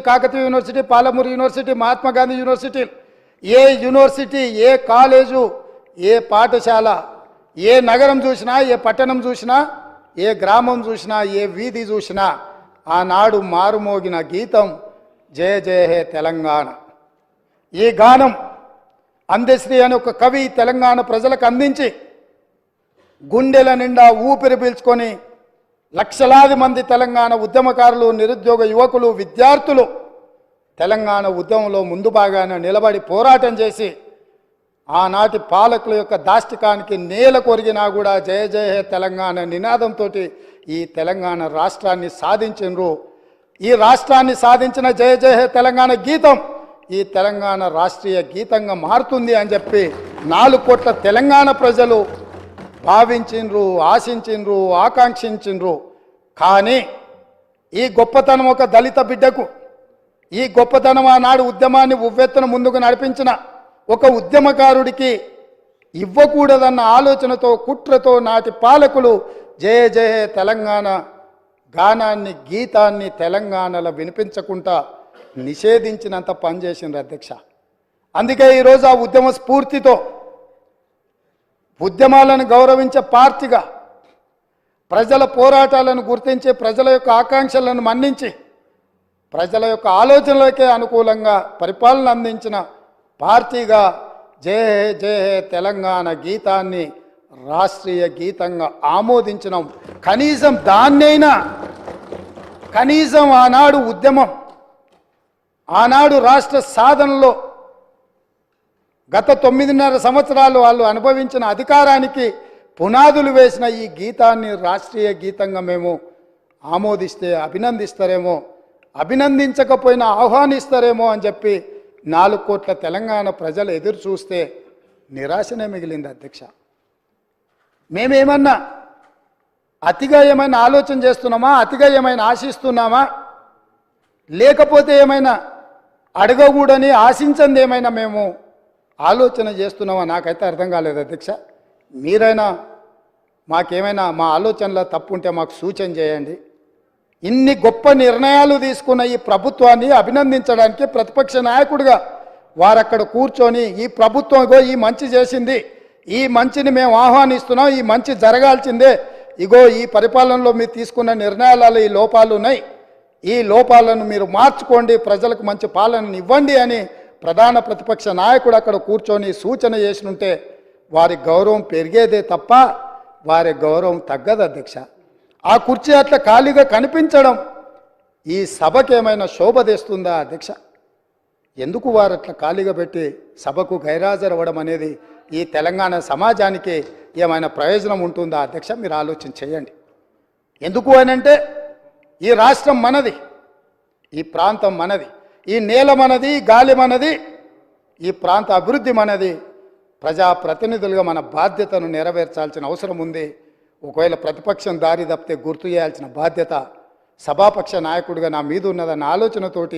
Kakatiya university, Palamuru university, Mahatma Gandhi university, ఏ university, ఏ college, ఏ పాఠశాల, ఏ నగరం చూసినా, ఏ పట్టణం చూసినా, ఏ గ్రామం చూసినా, ఏ వీధి చూసినా ఆనాడు మారుమోగిన గీతం జయ జయ హే తెలంగాణ. ఈ గానం అందశ్రీ అనే ఒక కవి తెలంగాణ ప్రజలకు అందించి గుండెల నిండా ఊపిరి పీల్చుకొని లక్షలాది మంది తెలంగాణ ఉద్యమకారులు, నిరుద్యోగ యువకులు, విద్యార్థులు తెలంగాణ ఉద్యమంలో ముందు భాగాన నిలబడి పోరాటం చేసి ఆనాటి పాలకుల యొక్క దాష్టికానికి నేల కొరిగినా కూడా జయ జయ హే తెలంగాణ నినాదంతో ఈ తెలంగాణ రాష్ట్రాన్ని సాధించినరు. ఈ రాష్ట్రాన్ని సాధించిన జయ జయ హే తెలంగాణ గీతం ఈ తెలంగాణ రాష్ట్రీయ గీతంగా మారుతుంది అని చెప్పి 4 కోట్ల తెలంగాణ ప్రజలు భావించిండ్రు, ఆశించిండ్రు, ఆకాంక్షించిండ్రు. కానీ ఈ గొప్పతనం ఒక దళిత బిడ్డకు, ఈ గొప్పతనం ఆనాడు ఉద్యమాన్ని ఉవ్వెత్తున ముందుకు నడిపించిన ఒక ఉద్యమకారుడికి ఇవ్వకూడదన్న ఆలోచనతో, కుట్రతో నాటి పాలకులు జయ జయ తెలంగాణ గానాన్ని, గీతాన్ని తెలంగాణలో వినిపించకుండా నిషేధించినంత పనిచేసిండ్రు అధ్యక్ష. అందుకే ఈరోజు ఆ ఉద్యమ స్ఫూర్తితో ఉద్యమాలను గౌరవించే పార్టీగా, ప్రజల పోరాటాలను గుర్తించి, ప్రజల యొక్క ఆకాంక్షలను మన్నించి, ప్రజల యొక్క ఆలోచనలకే అనుకూలంగా పరిపాలన అందించిన పార్టీగా జయ హే జయ హే తెలంగాణ గీతాన్ని రాష్ట్రీయ గీతంగా ఆమోదించినాం. కనీసం దాన్నైనా, కనీసం ఆనాడు ఉద్యమం, ఆనాడు రాష్ట్ర సాధనలో గత 9.5 సంవత్సరాలు వాళ్ళు అనుభవించిన అధికారానికి పునాదులు వేసిన ఈ గీతాన్ని రాష్ట్రీయ గీతంగా మేము ఆమోదిస్తే అభినందిస్తారేమో, అభినందించకపోయినా ఆహ్వానిస్తారేమో అని చెప్పి 4 కోట్ల తెలంగాణ ప్రజలు ఎదురు చూస్తే నిరాశనే మిగిలింది అధ్యక్ష. మేమేమన్నా అతిగా ఏమైనా ఆలోచన చేస్తున్నామా, అతిగా ఏమైనా ఆశిస్తున్నామా, లేకపోతే ఏమైనా అడగకూడని ఆశించింది ఏమైనా మేము ఆలోచన చేస్తున్నామా నాకైతే అర్థం కాలేదు అధ్యక్ష. మీరైనా మాకేమైనా మా ఆలోచనలో తప్పు ఉంటే మాకు సూచన చేయండి. ఇన్ని గొప్ప నిర్ణయాలు తీసుకున్న ఈ ప్రభుత్వాన్ని అభినందించడానికి ప్రతిపక్ష నాయకుడిగా వారక్కడ కూర్చొని ఈ ప్రభుత్వం ఈ మంచి చేసింది, ఈ మంచిని మేము ఆహ్వానిస్తున్నాం, ఈ మంచి జరగాల్సిందే, ఇగో ఈ పరిపాలనలో మీరు తీసుకున్న నిర్ణయాలలో ఈ లోపాలు ఉన్నాయి, ఈ లోపాలను మీరు మార్చుకోండి, ప్రజలకు మంచి పాలనను ఇవ్వండి అని ప్రధాన ప్రతిపక్ష నాయకుడు అక్కడ కూర్చొని సూచన చేసినుంటే వారి గౌరవం పెరిగేదే తప్ప వారి గౌరవం తగ్గదు అధ్యక్ష. ఆ కుర్చీ అట్లా ఖాళీగా కనిపించడం ఈ సభకు ఏమైనా శోభ తెస్తుందా అధ్యక్ష? ఎందుకు వారు అట్లా ఖాళీగా పెట్టి సభకు గైరాజరవ్వడం అనేది ఈ తెలంగాణ సమాజానికి ఏమైనా ప్రయోజనం ఉంటుందా అధ్యక్ష? మీరు ఆలోచన చేయండి. ఎందుకు అనంటే ఈ రాష్ట్రం మనది, ఈ ప్రాంతం మనది, ఈ నేల మనది, గాలి మనది, ఈ ప్రాంత అభివృద్ధి మనది. ప్రజాప్రతినిధులుగా మన బాధ్యతను నెరవేర్చాల్సిన అవసరం ఉంది. ఒకవేళ ప్రతిపక్షం దారి తప్పితే గుర్తు చేయాల్సిన బాధ్యత సభాపక్ష నాయకుడిగా నా మీద ఉన్నదన్న ఆలోచనతోటి